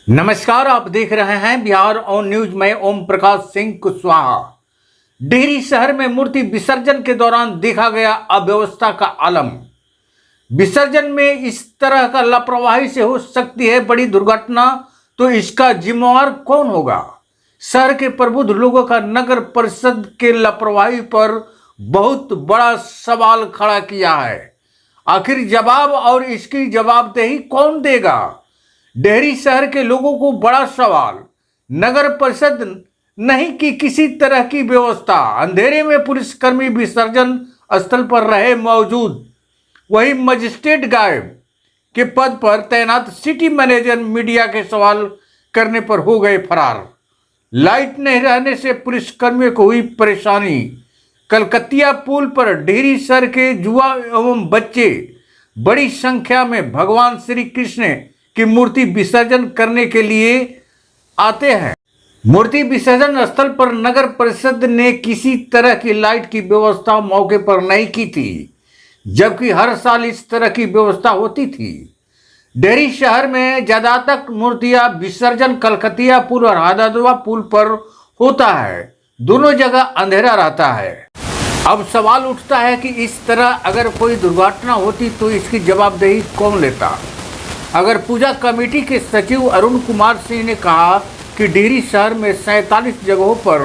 नमस्कार, आप देख रहे हैं बिहार ऑन न्यूज में ओम प्रकाश सिंह कुशवाहा। डिहरी शहर में मूर्ति विसर्जन के दौरान देखा गया अव्यवस्था का आलम। विसर्जन में इस तरह का लापरवाही से हो सकती है बड़ी दुर्घटना, तो इसका जिम्मेवार कौन होगा? शहर के प्रबुद्ध लोगों का नगर परिषद के लापरवाही पर बहुत बड़ा सवाल खड़ा किया है। आखिर जवाब और इसकी जवाबदेही कौन देगा? डिहरी शहर के लोगों को बड़ा सवाल। नगर परिषद नहीं की किसी तरह की व्यवस्था। अंधेरे में पुलिसकर्मी विसर्जन स्थल पर रहे मौजूद, वही मजिस्ट्रेट गायब के पद पर तैनात सिटी मैनेजर मीडिया के सवाल करने पर हो गए फरार। लाइट नहीं रहने से पुलिसकर्मियों को हुई परेशानी। कलकतिया पुल पर डिहरी शहर के युवा एवं बच्चे बड़ी संख्या में भगवान श्री कृष्ण की मूर्ति विसर्जन करने के लिए आते हैं। मूर्ति विसर्जन स्थल पर नगर परिषद ने किसी तरह की लाइट की व्यवस्था मौके पर नहीं की थी, जबकि हर साल इस तरह की व्यवस्था होती थी। डिहरी शहर में ज्यादातर मूर्तियां विसर्जन कलकतिया पुल और हादादवा पुल पर होता है। दोनों जगह अंधेरा रहता है। अब सवाल उठता है कि इस तरह अगर कोई दुर्घटना होती तो इसकी जवाबदेही कौन लेता? अगर पूजा कमेटी के सचिव अरुण कुमार सिंह ने कहा कि डिहरी शहर में 47 जगहों पर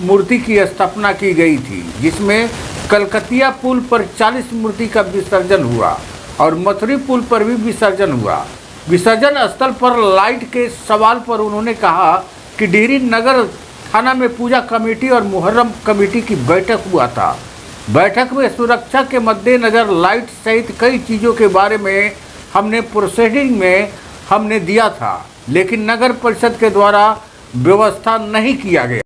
मूर्ति की स्थापना की गई थी, जिसमें कलकतिया पुल पर 40 मूर्ति का विसर्जन हुआ और मथुरी पुल पर भी विसर्जन हुआ। विसर्जन स्थल पर लाइट के सवाल पर उन्होंने कहा कि डिहरी नगर थाना में पूजा कमेटी और मुहर्रम कमेटी की बैठक हुआ था। बैठक में सुरक्षा के मद्देनजर लाइट सहित कई चीज़ों के बारे में हमने प्रोसीडिंग में हमने दिया था, लेकिन नगर परिषद के द्वारा व्यवस्था नहीं किया गया।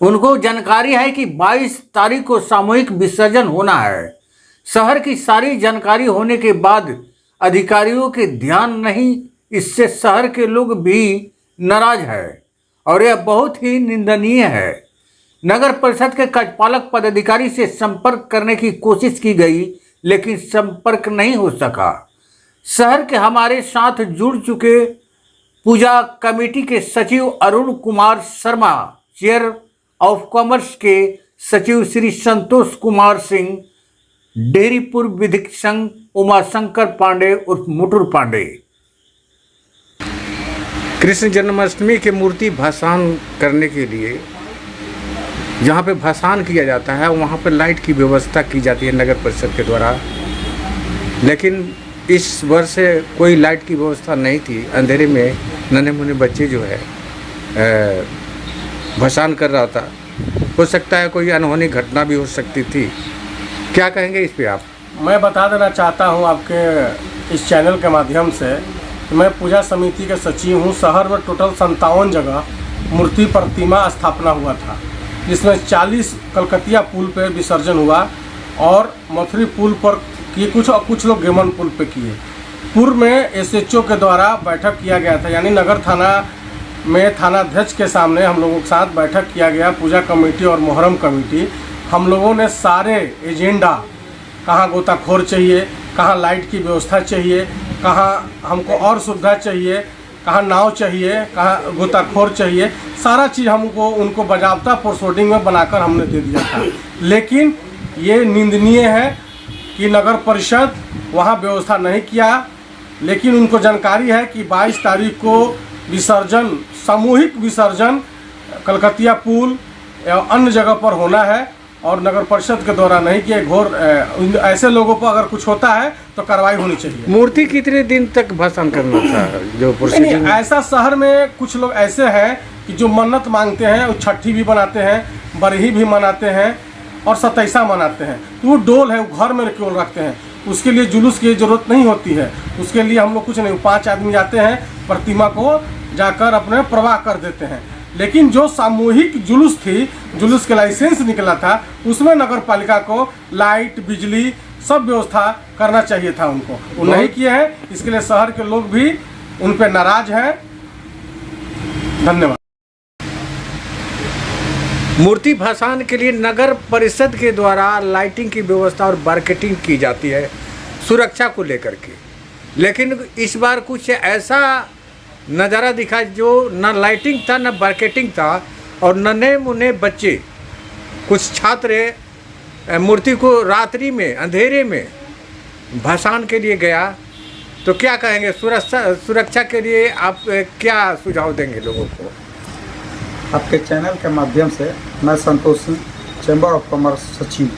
उनको जानकारी है कि 22 तारीख को सामूहिक विसर्जन होना है। शहर की सारी जानकारी होने के बाद अधिकारियों के ध्यान नहीं, इससे शहर के लोग भी नाराज है और यह बहुत ही निंदनीय है। नगर परिषद के कार्यपालक पदाधिकारी से संपर्क करने की कोशिश की गई, लेकिन संपर्क नहीं हो सका। शहर के हमारे साथ जुड़ चुके पूजा कमेटी के सचिव Arun Kumar Sharma, chair of commerce के सचिव श्री संतोष कुमार सिंह, डिहरी पूर्व विधिक संघ उमाशंकर पांडे उर्फ मुटुर पांडे। कृष्ण जन्माष्टमी के मूर्ति भासान करने के लिए जहाँ पे भासान किया जाता है वहाँ पे लाइट की व्यवस्था की जाती है नगर परिषद के द्वारा, लेकिन इस वर्ष कोई लाइट की व्यवस्था नहीं थी। अंधेरे में नन्हे मुन्ने बच्चे जो है भासान कर रहा था। हो सकता है कोई अनहोनी घटना भी हो सकती थी। क्या कहेंगे इस पे आप? मैं बता देना चाहता हूं आपके इस चैनल के माध्यम से कि मैं पूजा समिति के सचिव हूं। शहर में टोटल 57 जगह मूर्ति प्रतिमा स्थापना हुआ था, जिसमें 40 कलकतिया पुल पे विसर्जन हुआ और मथुरी पुल पर किए, कुछ लोग गेमन पुल पे किए। पूर्व में एसएचओ के द्वारा बैठक किया गया था, यानी नगर थाना में थानाध्यक्ष के सामने हम लोगों के साथ बैठक किया गया। पूजा कमेटी और मुहर्रम कमेटी, हम लोगों ने सारे एजेंडा, कहाँ गोताखोर चाहिए, कहाँ लाइट की व्यवस्था चाहिए, कहाँ हमको और सुविधा चाहिए, कहाँ नाव चाहिए, कहाँ गोताखोर चाहिए, सारा चीज़ हमको उनको बाजाबता प्रोसीडिंग में बनाकर हमने दे दिया था। लेकिन ये निंदनीय है कि नगर परिषद वहाँ व्यवस्था नहीं किया। लेकिन उनको जानकारी है कि 22 तारीख को विसर्जन, सामूहिक विसर्जन कलकतिया पुल या अन्य जगह पर होना है और नगर परिषद के द्वारा नहीं किया। घोर ऐसे लोगों पर अगर कुछ होता है तो कार्रवाई होनी चाहिए। मूर्ति कितने दिन तक भाषण करना था? जो नहीं, ऐसा शहर में कुछ लोग ऐसे हैं कि जो मन्नत मांगते हैं, वो छठी भी बनाते हैं, बरही भी मनाते हैं और सतैसा मनाते हैं। तो वो डोल है, वो घर में केवल रखते हैं, उसके लिए जुलूस की जरूरत नहीं होती है। उसके लिए हम लोग कुछ नहीं, 5 आदमी जाते हैं, प्रतिमा को जाकर अपने प्रवाह कर देते हैं। लेकिन जो सामूहिक जुलूस थी, जुलूस के लाइसेंस निकला था, उसमें नगर पालिका को लाइट, बिजली सब व्यवस्था करना चाहिए था। उनको वो नहीं किए हैं, इसके लिए शहर के लोग भी उन पर नाराज हैं। धन्यवाद। मूर्ति भासान के लिए नगर परिषद के द्वारा लाइटिंग की व्यवस्था और मार्केटिंग की जाती है सुरक्षा को लेकर के, लेकिन इस बार कुछ ऐसा नज़ारा दिखा जो न लाइटिंग था न मार्केटिंग था, और नन्हे मुन्ने बच्चे, कुछ छात्र मूर्ति को रात्रि में अंधेरे में भसान के लिए गया। तो क्या कहेंगे, सुरक्षा के लिए आप क्या सुझाव देंगे लोगों को? आपके चैनल के माध्यम से मैं Santosh Singh, chamber of commerce सचिव,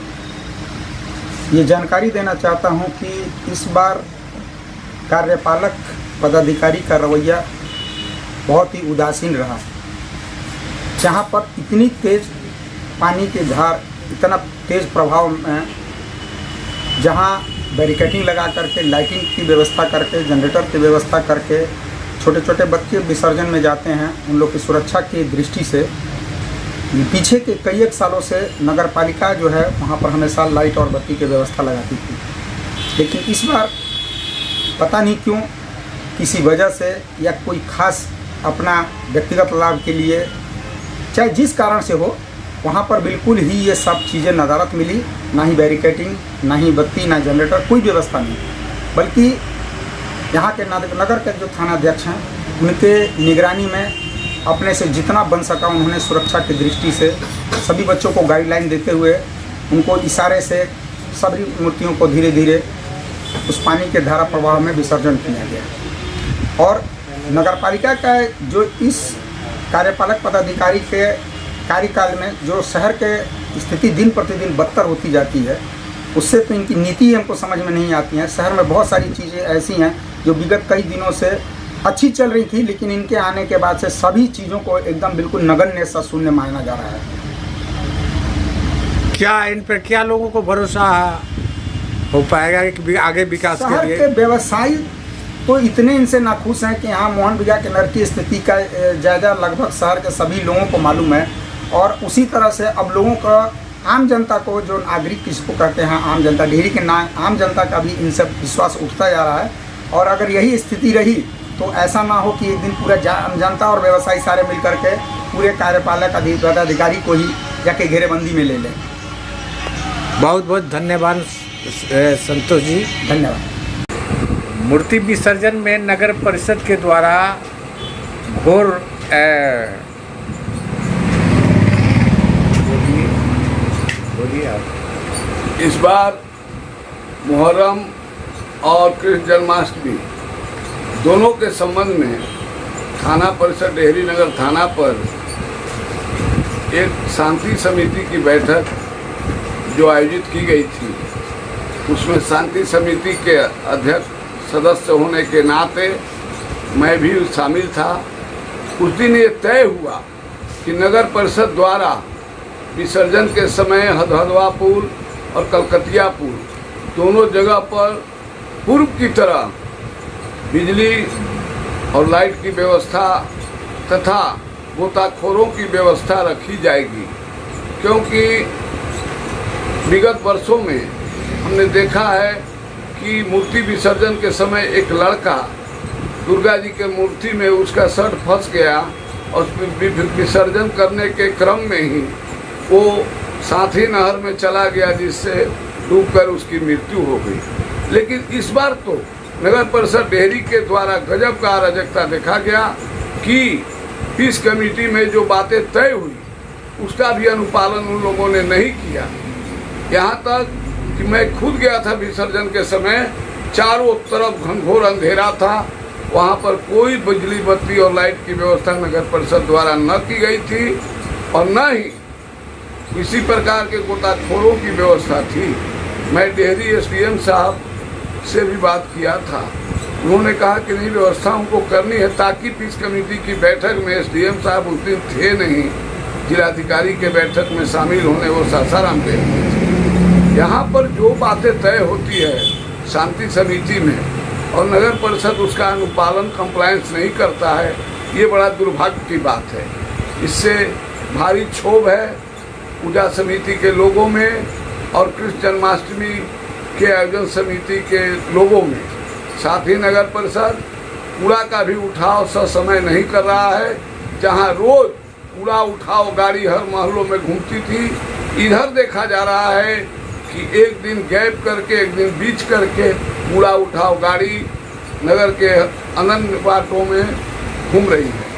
ये जानकारी देना चाहता हूं कि इस बार कार्यपालक पदाधिकारी का रवैया बहुत ही उदासीन रहा। जहां पर इतनी तेज पानी की धार, इतना तेज प्रभाव में, जहां बैरिकेडिंग लगा करके, लाइटिंग की व्यवस्था करके, जनरेटर की व्यवस्था करके छोटे छोटे बच्चे विसर्जन में जाते हैं, उन लोग की सुरक्षा की दृष्टि से पीछे के कई एक सालों से नगर पालिका जो है वहाँ पर हमेशा लाइट और बत्ती की व्यवस्था लगाती थी। लेकिन इस बार पता नहीं क्यों, किसी वजह से या कोई खास अपना व्यक्तिगत लाभ के लिए, चाहे जिस कारण से हो, वहाँ पर बिल्कुल ही ये सब चीज़ें नदारत मिली। ना ही बैरिकेडिंग, ना ही बत्ती, ना जनरेटर, कोई व्यवस्था नहीं। बल्कि यहाँ के नगर के जो थानाध्यक्ष हैं, उनके निगरानी में अपने से जितना बन सका उन्होंने सुरक्षा की दृष्टि से सभी बच्चों को गाइडलाइन देते हुए उनको इशारे से सभी मूर्तियों को धीरे धीरे उस पानी के धारा प्रवाह में विसर्जन किया गया। और नगरपालिका का जो इस कार्यपालक पदाधिकारी के कार्यकाल में जो शहर के स्थिति दिन प्रतिदिन बदतर होती जाती है, उससे तो इनकी नीति हमको समझ में नहीं आती है। शहर में बहुत सारी चीज़ें ऐसी हैं जो विगत कई दिनों से अच्छी चल रही थी, लेकिन इनके आने के बाद से सभी चीज़ों को एकदम बिल्कुल नगण्य सा शून्य माना जा रहा है। क्या इन पर क्या लोगों को भरोसा हो पाएगा कि आगे विकास के शहर लिए? के व्यवसायी तो इतने इनसे नाखुश हैं कि यहाँ मोहन बिगा के नर की स्थिति का जायजा लगभग शहर के सभी लोगों को मालूम है। और उसी तरह से अब लोगों का, आम जनता को, जो नागरिक किसको कहते हैं, आम जनता, डेहरी के आम जनता का भी इनसे विश्वास उठता जा रहा है। और अगर यही स्थिति रही तो ऐसा ना हो कि एक दिन पूरा जनता और व्यवसायी सारे मिल करके पूरे कार्यपालक पदाधिकारी को ही जाके घेरेबंदी में ले लें। बहुत बहुत धन्यवाद संतोष जी। धन्यवाद। मूर्ति विसर्जन में नगर परिषद के द्वारा घोर बोलिए आप। इस बार मुहर्रम और कृष्ण जन्माष्टमी दोनों के संबंध में थाना परिषद डेहरी नगर थाना पर एक शांति समिति की बैठक जो आयोजित की गई थी, उसमें शांति समिति के अध्यक्ष सदस्य होने के नाते मैं भी शामिल था। उस दिन ये तय हुआ कि नगर परिषद द्वारा विसर्जन के समय हदहदवा पुल और कलकतिया पुल दोनों जगह पर पूर्व की तरह बिजली और लाइट की व्यवस्था तथा गोताखोरों की व्यवस्था रखी जाएगी। क्योंकि विगत वर्षों में हमने देखा है कि मूर्ति विसर्जन के समय एक लड़का दुर्गा जी के मूर्ति में उसका शर्ट फंस गया और विसर्जन करने के क्रम में ही वो साथी नहर में चला गया, जिससे डूबकर उसकी मृत्यु हो गई। लेकिन इस बार तो नगर परिषद डेहरी के द्वारा गजब का अराजकता देखा गया कि इस कमेटी में जो बातें तय हुई उसका भी अनुपालन उन लोगों ने नहीं किया। यहाँ तक कि मैं खुद गया था विसर्जन के समय, चारों तरफ घनघोर अंधेरा था, वहाँ पर कोई बिजली बत्ती और लाइट की व्यवस्था नगर परिषद द्वारा न की गई थी और न ही किसी प्रकार के गोताखोरों की व्यवस्था थी। मैं डेहरी एसडीएम साहब से भी बात किया था, उन्होंने कहा कि नहीं, व्यवस्था हमको करनी है, ताकि पीस कमेटी की बैठक में एसडीएम साहब उस दिन थे नहीं, जिलाधिकारी के बैठक में शामिल होने वो सासाराम गए थे। यहाँ पर जो बातें तय होती है शांति समिति में और नगर परिषद उसका अनुपालन कंप्लायंस नहीं करता है, ये बड़ा दुर्भाग्य की बात है। इससे भारी क्षोभ है पूजा समिति के लोगों में और कृष्ण जन्माष्टमी के आयोजन समिति के लोगों में। साथ ही नगर परिषद कूड़ा का भी उठाव समय नहीं कर रहा है। जहां रोज कूड़ा उठाओ गाड़ी हर मोहल्लों में घूमती थी, इधर देखा जा रहा है कि एक दिन गैप करके, एक दिन बीच करके कूड़ा उठाओ गाड़ी नगर के अनन्य बाटों में घूम रही है।